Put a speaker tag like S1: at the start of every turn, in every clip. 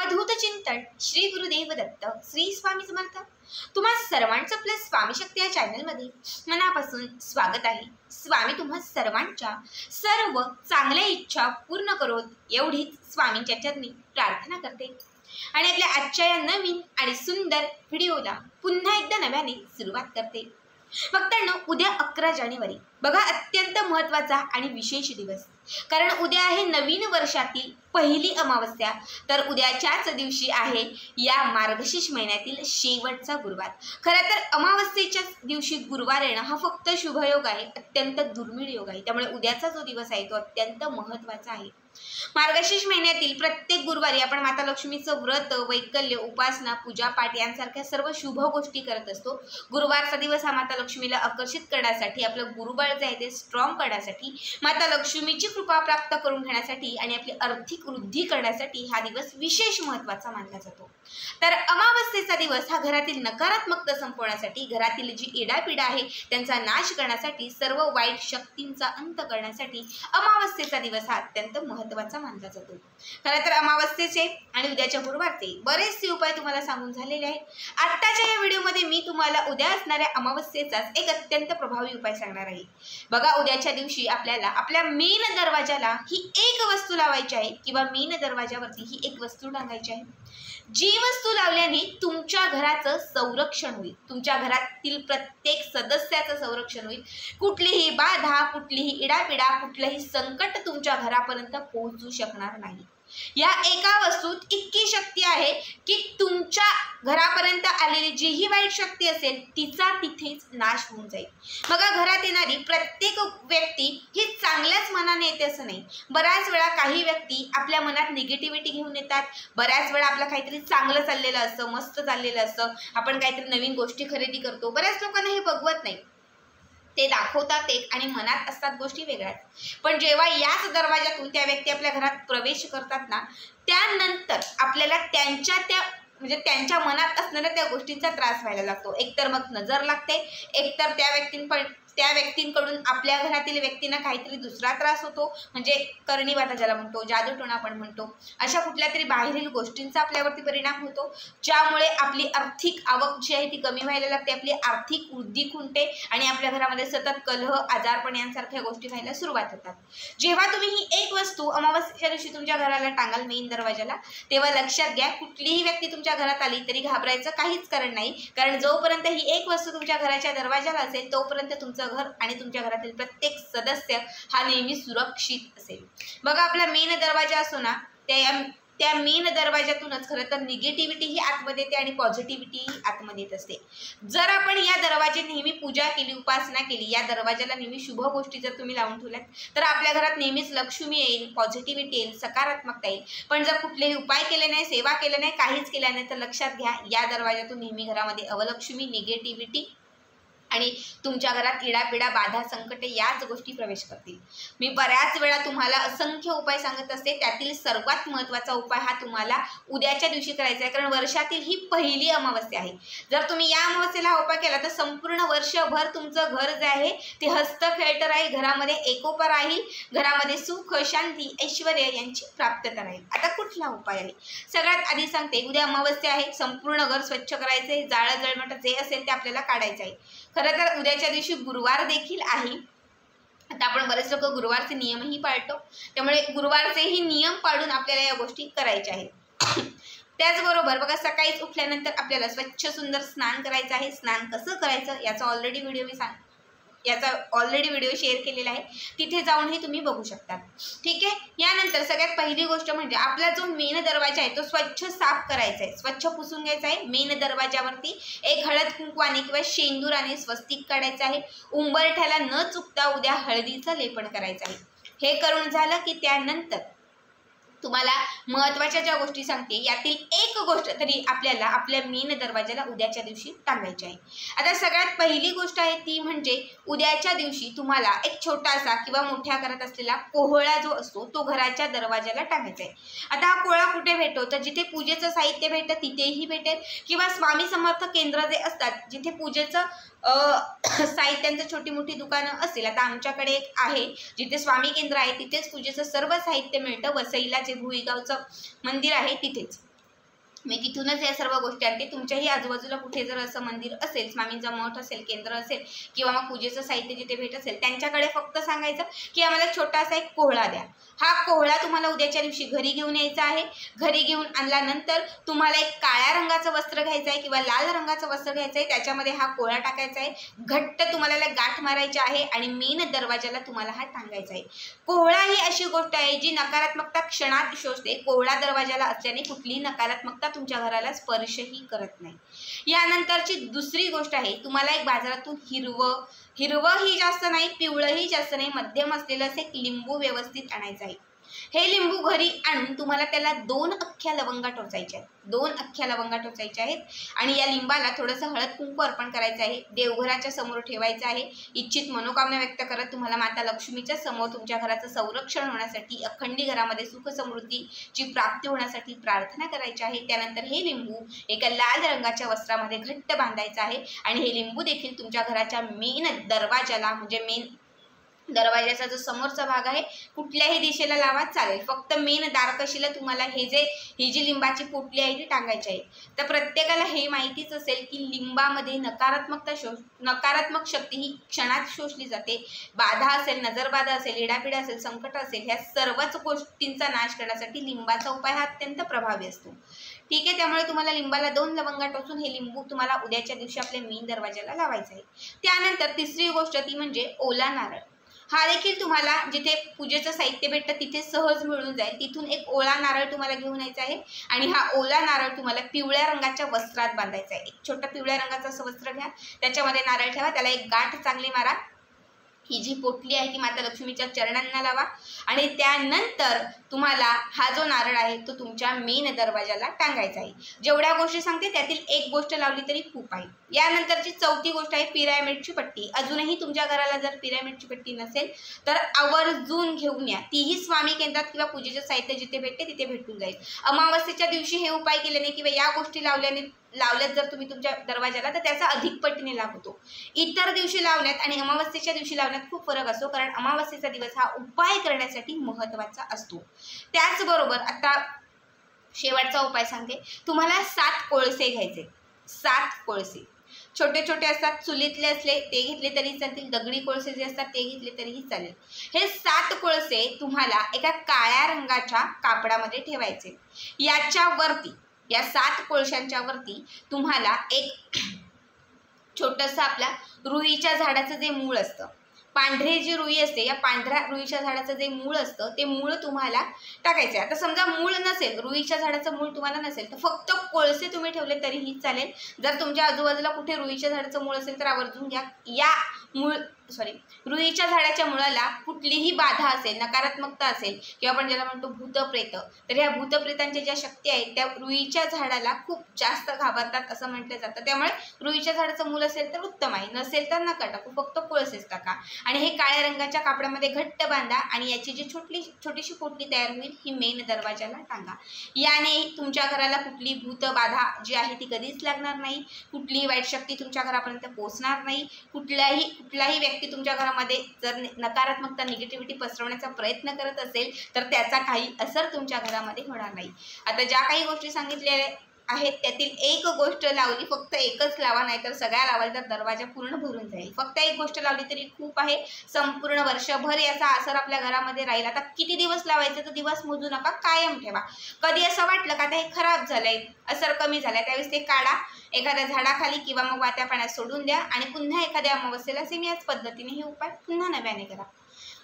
S1: अवधूत चिंतन श्री गुरुदेव दत्त श्री स्वामी समर्थ। तुम्हा सर्वांचं आपल्या स्वामी शक्ती या चॅनलमध्ये मनापासून स्वागत आहे। स्वामी तुम्हा सर्वांच्या सर्व चांगल्या इच्छा पूर्ण करोत एवढीच स्वामींच्या चरणी प्रार्थना करते आणि आपल्या आजच्या या नवीन आणि सुंदर व्हिडिओला पुन्हा एकदा नव्याने सुरुवात करते। भक्तांनो, उद्या 11 जानेवारी बघा, अत्यंत महत्त्वाचा आणि विशेष दिवस, कारण उद्या आहे नवीन वर्षातील पहिली अमावस्या। तर उद्याच्याच दिवशी आहे या मार्गशीर्ष महिन्यातील शेवटचा गुरुवार। खरं तर अमावस्येच्या दिवशी गुरुवार येणं हा फक्त शुभयोग आहे, अत्यंत दुर्मिळ योग आहे। त्यामुळे उद्याचा जो दिवस आहे तो अत्यंत महत्त्वाचा आहे। मार्गशीर्ष महिन्यातील प्रत्येक गुरुवारी आपण माता लक्ष्मीचं व्रत, वैकल्य, उपासना, पूजा पाठ यांसारख्या सर्व शुभ गोष्टी करत असतो। गुरुवारचा दिवस हा माता लक्ष्मीला आकर्षित करण्यासाठी, आपलं गुरुबळ जे आहे ते स्ट्रॉंग करण्यासाठी, माता लक्ष्मीची कृपा प्राप्त करून घेण्यासाठी आणि आपली आर्थिक वृद्धी करण्यासाठी हा दिवस विशेष महत्त्वाचा मानला जातो। तर अमावस्येचा दिवस हा घरातील नकारात्मकता संपवण्यासाठी, घरातील जी इडापिडा आहे त्यांचा नाश करण्यासाठी, सर्व वाईट शक्तींचा अंत करण्यासाठी अमावस्येचा दिवस हा अत्यंत महत्त्वाचा मानला जातो। खरं तर अमावस्येचे आणि उद्याच्या गुरुवारचे बरेचसे उपाय तुम्हाला सांगून झालेले आहेत। आत्ताच्या या व्हिडिओमध्ये मी तुम्हाला उद्या असणाऱ्या अमावस्येचाच एक अत्यंत प्रभावी उपाय सांगणार आहे। बघा, उद्याच्या दिवशी आपल्याला आपल्या मेन दरवाजाला ही एक वस्तू लावायची आहे किंवा मेन दरवाजावरती ही एक वस्तू टांगायची आहे। जी वस्तू लावल्याने तुमच्या घराचं संरक्षण होईल, तुमच्या घरातील प्रत्येक सदस्याचं संरक्षण होईल। कुठलीही बाधा, कुठलीही इडापिडा, कुठलंही संकट तुमच्या घरापर्यंत पोहोचू शकणार नाही। या एका वस्तूत इतकी शक्ती आहे की तुमच्या घरापर्यंत आलेली जीही वाईट शक्ती असेल तिचा तिथेच नाश होऊन जाईल। बघा, घरात येणारी प्रत्येक व्यक्ती ही चांगल्याच मनाने येते असं नाही। बऱ्याच वेळा काही व्यक्ती आपल्या मनात निगेटिव्हिटी घेऊन येतात। बऱ्याच वेळा आपलं काहीतरी चांगलं चाललेलं असतं, मस्त चाललेलं असतं, आपण काहीतरी नवीन गोष्टी खरेदी करतो। बऱ्याच लोकांना हे बघवत नाही, ते दाखवतात एक आणि मनात असतात गोष्टी वेगळ्याच। पण जेव्हा याच दरवाजातून त्या व्यक्ती आपल्या घरात प्रवेश करतात ना, त्यानंतर आपल्याला त्यांच्या मनात असणाऱ्या त्या गोष्टींचा त्रास व्हायला लागतो। एकतर मग नजर लागते, एकतर त्या व्यक्तींकडून आपल्या घरातील व्यक्तींना काहीतरी दुसरा त्रास होतो, म्हणजे करणीबाधा ज्याला म्हणतो, जादूटोणा आपण म्हणतो, अशा कुठल्या तरी बाहेरील गोष्टींचा आपल्यावरती परिणाम होतो, ज्यामुळे आपली आर्थिक आवक जी आहे ती कमी व्हायला लागते, आपली आर्थिक वृद्धी खुंटते आणि आपल्या घरामध्ये सतत कलह, आजारपण यांसारख्या गोष्टी व्हायला सुरुवात होतात। जेव्हा तुम्ही ही एक वस्तू अमावस्येच्या दिवशी तुमच्या घराला टांगाल मेन दरवाजाला, तेव्हा लक्षात घ्या, कुठलीही व्यक्ती तुमच्या घरात आली तरी घाबरायचं काहीच कारण नाही, कारण जोपर्यंत ही एक वस्तू तुमच्या घराच्या दरवाजाला असेल तोपर्यंत तुमचं घर आणि तुमच्या घरातील प्रत्येक सदस्य हा नेहमी सुरक्षित असेल। बघा, आपला मेन दरवाजा असतो ना, त्या मेन दरवाजातूनच खरं तर निगेटिव्हिटी ही आतमध्ये येते आणि पॉझिटिव्हिटी ही आतमध्ये येत असते। जर आपण या दरवाजे नेहमी पूजा केली, उपासना केली, या दरवाजाला नेहमी शुभ गोष्टी जर तुम्ही लावून ठेवल्यात तर आपल्या घरात नेहमीच लक्ष्मी येईल, पॉझिटिव्हिटी येईल, सकारात्मकता येईल। पण जर कुठलेही उपाय केले नाही, सेवा केले नाही, काहीच केलं नाही, तर लक्षात घ्या, या दरवाजातून नेहमी घरामध्ये अवलक्ष्मी, निगेटिव्हिटी आणि तुमच्या घरात इडापिडा, बाधा, संकटे याच गोष्टी प्रवेश करतील। मी बऱ्याच वेळा तुम्हाला असंख्य उपाय सांगत असते, त्यातील सर्वात महत्त्वाचा उपाय हा तुम्हाला उद्याच्या दिवशी करायचा आहे, कारण वर्षातील ही पहिली अमावस्या आहे। जर तुम्ही या अमावस्येला हा उपाय केला तर संपूर्ण वर्षभर तुमचं घर जे आहे ते हस्त खेळतं राहील, घरामध्ये एकोपा राहील, घरामध्ये सुख, शांती, ऐश्वर्य यांची प्राप्तता राहील। आता कुठला उपाय आहे? सगळ्यात आधी सांगते, उद्या अमावस्या आहे, संपूर्ण घर स्वच्छ करायचे, जाळं जळमट जे असेल ते आपल्याला काढायचं आहे। खरं तर उद्याच्या दिवशी गुरुवार देखील आहे। आता आपण बरेच लोक गुरुवारचे नियमही पाळतो, त्यामुळे गुरुवारचेही नियम पाळून आपल्याला या गोष्टी करायच्या आहेत। त्याचबरोबर बघा, सकाळीच उठल्यानंतर आपल्याला स्वच्छ सुंदर स्नान करायचं आहे। स्नान कसं करायचं याचा ऑलरेडी व्हिडिओ शेअर केलेला आहे, तिथे जाऊनही तुम्ही बघू शकता। ठीक आहे, यानंतर सगळ्यात पहिली गोष्ट म्हणजे आपला जो मेन दरवाजा आहे तो स्वच्छ साफ करायचा आहे, स्वच्छ पुसून घ्यायचा आहे। मेन दरवाजावरती एक हळद कुंकवाने किंवा शेंदुराने स्वस्तिक काढायचं आहे। उंबरठ्याला न चुकता उद्या हळदीचं लेपन करायचं आहे। हे करून झालं की त्यानंतर तुम्हाला महत्त्वाच्या ज्या गोष्टी सांगते यातील एक गोष्ट तरी आपल्याला आपल्या मेन दरवाजाला उद्याच्या दिवशी टांगायची आहे। आता सगळ्यात पहिली गोष्ट आहे ती म्हणजे उद्याच्या दिवशी तुम्हाला एक छोटासा किंवा मोठ्या आकारात असलेला कोहळा जो असतो तो घराच्या दरवाजाला टांगायचा आहे। आता हा कोहळा कुठे भेटतो? तर जिथे पूजेचं साहित्य भेटतं तिथेही भेटेल, किंवा स्वामी समर्थ केंद्र जे असतात जिथे पूजेचं साहित्यांचं छोटी मोठी दुकानं असतील। आता आमच्याकडे एक आहे जिथे स्वामी केंद्र आहे, तिथेच पूजेचं सर्व साहित्य मिळतं, वसईला जे भुईगावचं मंदिर आहे तिथेच। मी तिथूनच या सर्व गोष्टी आणते। तुमच्याही आजूबाजूला कुठे जर असं मंदिर असेल, स्वामींचा मठ असेल, केंद्र असेल किंवा मग पूजेचं साहित्य जिथे भेट असेल, त्यांच्याकडे फक्त सांगायचं की आम्हाला छोटासा एक कोहळा द्या। हा कोहळा तुम्हाला उद्याच्या दिवशी घरी घेऊन यायचा आहे। घरी घेऊन आणल्यानंतर तुम्हाला एक काळ्या रंगाचं वस्त्र घ्यायचं आहे किंवा लाल रंगाचं वस्त्र घ्यायचं आहे, त्याच्यामध्ये हा कोहळा टाकायचा आहे, घट्ट तुम्हाला गाठ मारायची आहे आणि मेन दरवाजाला तुम्हाला हा टांगायचा आहे। कोहळा ही अशी गोष्ट आहे जी नकारात्मकता क्षणात शोषते। कोहळा दरवाजाला असल्याने कुठलीही नकारात्मकता तुमच्या घराला स्पर्शही करत नाही। यानंतरची दुसरी गोष्ट आहे, तुम्हाला एक बाजारातून हिरवंही जास्त नाही, पिवळंही जास्त नाही, मध्यम असलेलं असं एक लिंबू व्यवस्थित आणायचं आहे। हे लिंबू घरी आणून तुम्हाला त्याला 2 अख्ख्या लवंगा टोचायच्या आहेत, 2 अख्ख्या लवंगा टोचायच्या आहेत आणि या लिंबाला थोडंसं हळद कुंकू अर्पण करायचं आहे, देवघराच्या समोर ठेवायचं आहे। इच्छित मनोकामना व्यक्त करत तुम्हाला माता लक्ष्मीच्या समोर तुमच्या घराचं संरक्षण होण्यासाठी, अखंडी घरामध्ये सुख समृद्धीची प्राप्ती होण्यासाठी प्रार्थना करायची आहे। त्यानंतर हे लिंबू एका लाल रंगाच्या वस्त्रामध्ये घट्ट बांधायचं आहे आणि हे लिंबू देखील तुमच्या घराच्या मेन दरवाजाला, म्हणजे मेन दरवाजाचा जो समोरचा भाग आहे कुठल्याही दिशेला लावा चालेल, फक्त मेन दारकशीला तुम्हाला ही जी लिंबाची पोटली आहे ती टांगायची आहे। तर प्रत्येकाला हे माहितीच असेल की लिंबामध्ये नकारात्मक शक्ती ही क्षणात शोषली जाते। बाधा असेल, नजरबाधा असेल, इडापिडा असेल, संकट असेल, ह्या सर्वच गोष्टींचा नाश करण्यासाठी लिंबाचा उपाय हा अत्यंत प्रभावी असतो। ठीक आहे, त्यामुळे तुम्हाला लिंबाला 2 लवंगा टोचून हे लिंबू तुम्हाला उद्याच्या दिवशी आपल्या मेन दरवाजाला लावायचं आहे। त्यानंतर तिसरी गोष्ट ती म्हणजे ओला नारळ। हा देखील तुम्हाला जिथे पूजेचं साहित्य भेटतं तिथे सहज मिळून जाईल। तिथून एक ओला नारळ तुम्हाला घेऊन यायचा आहे आणि हा ओला नारळ तुम्हाला पिवळ्या रंगाच्या वस्त्रात बांधायचा आहे। एक छोटं पिवळ्या रंगाचं असं वस्त्र घ्या, त्याच्यामध्ये नारळ ठेवा, त्याला एक गाठ चांगली मारा। ही जी पोटली आहे ती माता लक्ष्मीच्या चरणांना लावा आणि त्यानंतर तुम्हाला हा जो नारळ आहे तो तुमच्या मेन दरवाजाला टांगायचा आहे। जेवढ्या गोष्टी सांगते त्यातील एक गोष्ट लावली तरी खूप आहे। यानंतरची चौथी गोष्ट आहे पिरॅमिडची पट्टी। अजूनही तुमच्या घराला जर पिरॅमिडची पट्टी नसेल तर आवर्जून घेऊन या, तीही स्वामी केंद्रात किंवा पूजेचे साहित्य जिथे भेटते तिथे भेटून जाईल। अमावस्येच्या दिवशी हे उपाय केल्याने किंवा या गोष्टी लावल्यात जर तुम्ही तुमच्या दरवाजाला तर त्याचा अधिक पटीने लाभ होतो। इतर दिवशी लावल्यात आणि अमावस्येच्या दिवशी लावण्यात खूप फरक असतो, कारण अमावस्येचा दिवस हा उपाय करण्यासाठी महत्त्वाचा असतो। त्याचबरोबर आता शेवटचा उपाय सांगते, तुम्हाला 7 कोळसे घ्यायचे। 7 कोळसे छोटे छोटे असतात, चुलीतले असले ते घेतले तरी चालतील, दगडी कोळसे जे असतात ते घेतले तरीही चालेल। हे 7 कोळसे तुम्हाला एका काळ्या रंगाच्या कापडामध्ये ठेवायचे। याच्यावरती, या 7 कोळशांच्या वरती तुम्हाला एक छोटंसं आपल्या रुईच्या झाडाचं जे मूळ असतं, पांढरी जी रुई असते, या पांढऱ्या रुईच्या झाडाचं जे मूळ असतं ते मूळ तुम्हाला टाकायचं आहे। आता समजा मूळ नसेल, रुईच्या झाडाचं मूळ तुम्हाला नसेल तर फक्त कोळसे तुम्ही ठेवले तरीही चालेल। जर तुमच्या आजूबाजूला कुठे रुईच्या झाडाचं मूळ असेल तर आवर्जून घ्या। या रुईच्या झाडाच्या मुळाला कुठलीही बाधा असेल, नकारात्मकता असेल किंवा आपण ज्याला म्हणतो भूतप्रेत, तर ह्या भूतप्रेतांच्या ज्या शक्ती आहेत त्या रुईच्या झाडाला खूप जास्त घाबरतात असं म्हटलं जातं। त्यामुळे रुईच्या झाडाचं मूळ असेल तर उत्तम आहे, नसेल तर नका टाकू, फक्त कोळसेच टाका आणि हे काळ्या रंगाच्या कापडामध्ये घट्ट बांधा आणि याची जी छोटीशी पोटली तयार होईल ही मेन दरवाजाला टांगा। याने तुमच्या घराला कुठली भूतबाधा जी आहे ती कधीच लागणार नाही, कुठलीही वाईट शक्ती तुमच्या घरापर्यंत पोहोचणार नाही, कुठलाही व्यक्ती तुमच्या घरामध्ये जर नकारात्मकता, निगेटिव्हिटी पसरवण्याचा प्रयत्न करत असेल तर त्याचा काही असर तुमच्या घरामध्ये होणार नाही। आता ज्या काही गोष्टी सांगितलेल्या आहेत त्यातील एक गोष्ट लावली, फक्त एकच लावा, नाहीतर सगळ्या लावाल तर दरवाजा पूर्ण भरून जाईल। फक्त एक गोष्ट लावली तरी खूप आहे, संपूर्ण वर्षभर याचा असर आपल्या घरामध्ये राहील। आता किती दिवस लावायचे तर दिवस मोजू नका, कायम ठेवा। कधी असं वाटलं का आता हे खराब झालंय, असर कमी झालाय, त्यावेळेस ते काढा, एखाद्या झाडाखाली किंवा मग वात्या पाण्यात सोडून द्या आणि पुन्हा एखाद्या अमावस्येला सेम याच पद्धतीने हे उपाय पुन्हा नव्याने करा।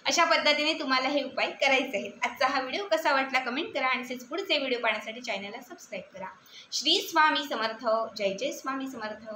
S1: अशा पद्धतीने तुम्हाला हे उपाय करायचे आहेत। आजचा हा व्हिडिओ कसा वाटला कमेंट करा आणि पुढचे व्हिडिओ पाहण्यासाठी चॅनलला सबस्क्राईब करा। श्री स्वामी समर्थ, जय जय स्वामी समर्थ।